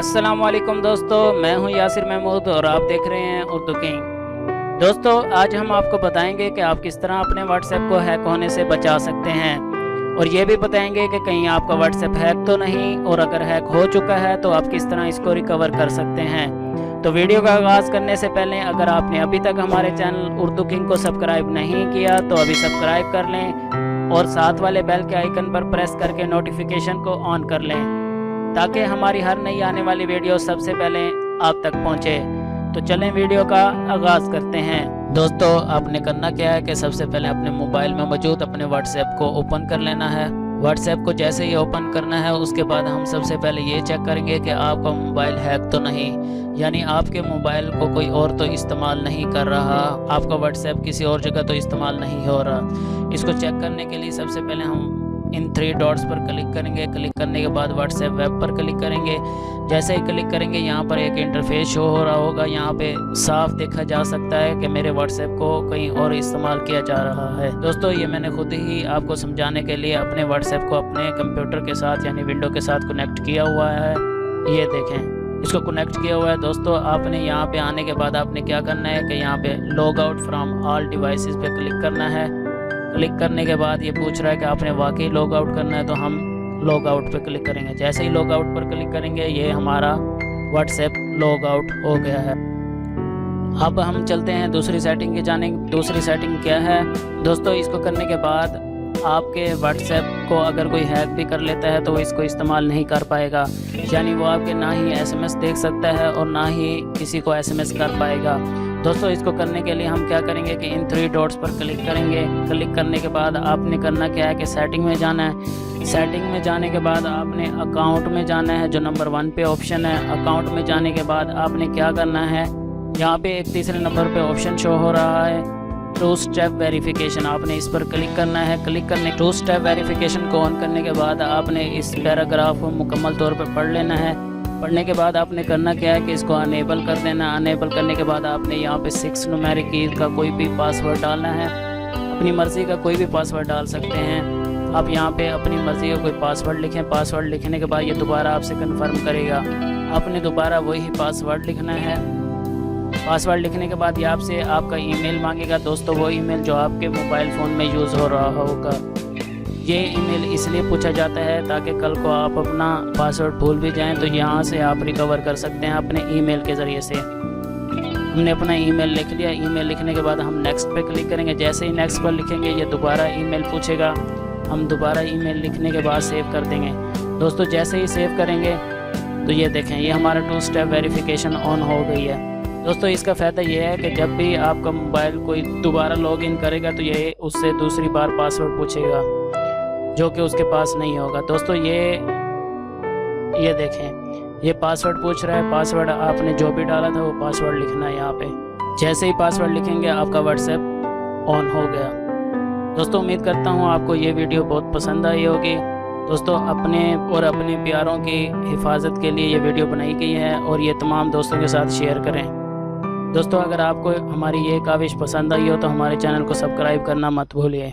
अस्सलाम वालेकुम दोस्तों, मैं हूं यासिर महमूद और आप देख रहे हैं उर्दू किंग। दोस्तों, आज हम आपको बताएंगे कि आप किस तरह अपने व्हाट्सएप को हैक होने से बचा सकते हैं और ये भी बताएंगे कि कहीं आपका व्हाट्सएप हैक तो नहीं, और अगर हैक हो चुका है तो आप किस तरह इसको रिकवर कर सकते हैं। तो वीडियो का आगाज़ करने से पहले अगर आपने अभी तक हमारे चैनल उर्दू किंग को सब्सक्राइब नहीं किया तो अभी सब्सक्राइब कर लें और साथ वाले बेल के आइकन पर प्रेस करके नोटिफिकेशन को ऑन कर लें ताकि हमारी हर नई आने वाली वीडियो सबसे पहले आप तक पहुंचे। तो चलें वीडियो का आगाज़ करते हैं। दोस्तों, आपने करना क्या है कि सबसे पहले अपने मोबाइल में मौजूद अपने व्हाट्सएप को ओपन कर लेना है। व्हाट्सएप को जैसे ही ओपन करना है उसके बाद हम सबसे पहले ये चेक करेंगे कि आपका मोबाइल हैक तो नहीं, यानी आपके मोबाइल को कोई और तो इस्तेमाल नहीं कर रहा, आपका व्हाट्सएप किसी और जगह तो इस्तेमाल नहीं हो रहा। इसको चेक करने के लिए सबसे पहले हम इन 3 डॉट्स पर क्लिक करेंगे। क्लिक करने के बाद व्हाट्सएप वेब पर क्लिक करेंगे। जैसे ही क्लिक करेंगे यहाँ पर एक इंटरफेस शो हो रहा होगा। यहाँ पे साफ देखा जा सकता है कि मेरे व्हाट्सएप को कहीं और इस्तेमाल किया जा रहा है। दोस्तों, ये मैंने खुद ही आपको समझाने के लिए अपने व्हाट्सएप को अपने कंप्यूटर के साथ यानी विंडो के साथ कनेक्ट किया हुआ है। ये देखें, इसको कनेक्ट किया हुआ है। दोस्तों, आपने यहाँ पे आने के बाद आपने क्या करना है कि यहाँ पे log out from all devices पे क्लिक करना है। क्लिक करने के बाद ये पूछ रहा है कि आपने वाकई लॉग आउट करना है, तो हम लॉग आउट पे क्लिक करेंगे। जैसे ही लॉग आउट पर क्लिक करेंगे ये हमारा व्हाट्सएप लॉग आउट हो गया है। अब हम चलते हैं दूसरी सेटिंग की जानेंगे। दूसरी सेटिंग क्या है दोस्तों, इसको करने के बाद आपके व्हाट्सएप को अगर कोई हैक भी कर लेता है तो वो इसको इस्तेमाल नहीं कर पाएगा, यानी वो आपके ना ही SMS देख सकता है और ना ही किसी को SMS कर पाएगा। दोस्तों, इसको करने के लिए हम क्या करेंगे कि इन 3 डॉट्स पर क्लिक करेंगे। क्लिक करने के बाद आपने करना क्या है कि सेटिंग में जाना है। सेटिंग में जाने के बाद आपने अकाउंट में जाना है, जो नंबर 1 पे ऑप्शन है। अकाउंट में जाने के बाद आपने क्या करना है, यहाँ पे एक तीसरे नंबर पे ऑप्शन शो हो रहा है 2 स्टेप वेरिफिकेशन। आपने इस पर क्लिक करना है। क्लिक करने 2 स्टेप वेरिफिकेशन को ऑन करने के बाद आपने इस पैराग्राफ को मुकम्मल तौर पर पढ़ लेना है। पढ़ने के बाद आपने करना क्या है कि इसको अनेबल कर देना। अनेबल करने के बाद आपने यहाँ पे 6 न्यूमेरिक की का कोई भी पासवर्ड डालना है। अपनी मर्ज़ी का कोई भी पासवर्ड डाल सकते हैं। आप यहाँ पे अपनी मर्ज़ी का कोई पासवर्ड लिखें। पासवर्ड लिखने के बाद ये दोबारा आपसे कंफर्म करेगा। आपने दोबारा वही पासवर्ड लिखना है। पासवर्ड लिखने के बाद ये आपसे आपका ईमेल मांगेगा। दोस्तों, वो ईमेल जो आपके मोबाइल फ़ोन में यूज़ हो रहा होगा। ये ईमेल इसलिए पूछा जाता है ताकि कल को आप अपना पासवर्ड भूल भी जाएं तो यहाँ से आप रिकवर कर सकते हैं अपने ईमेल के ज़रिए से। हमने अपना ईमेल लिख लिया। ईमेल लिखने के बाद हम नेक्स्ट पे क्लिक करेंगे। जैसे ही नेक्स्ट पर लिखेंगे ये दोबारा ईमेल पूछेगा। हम दोबारा ईमेल लिखने के बाद सेव कर देंगे। दोस्तों, जैसे ही सेव करेंगे तो ये देखें, ये हमारा 2 स्टेप वेरिफिकेशन ऑन हो गई है। दोस्तों, इसका फ़ायदा ये है कि जब भी आपका मोबाइल कोई दोबारा लॉगिन करेगा तो ये उससे दूसरी बार पासवर्ड पूछेगा जो कि उसके पास नहीं होगा। दोस्तों, ये देखें, ये पासवर्ड पूछ रहा है। पासवर्ड आपने जो भी डाला था वो पासवर्ड लिखना है यहाँ पे। जैसे ही पासवर्ड लिखेंगे आपका व्हाट्सएप ऑन हो गया। दोस्तों, उम्मीद करता हूँ आपको ये वीडियो बहुत पसंद आई होगी। दोस्तों, अपने और अपने प्यारों की हिफाजत के लिए ये वीडियो बनाई गई है और ये तमाम दोस्तों के साथ शेयर करें। दोस्तों, अगर आपको हमारी ये काविश पसंद आई हो तो हमारे चैनल को सब्सक्राइब करना मत भूलिए।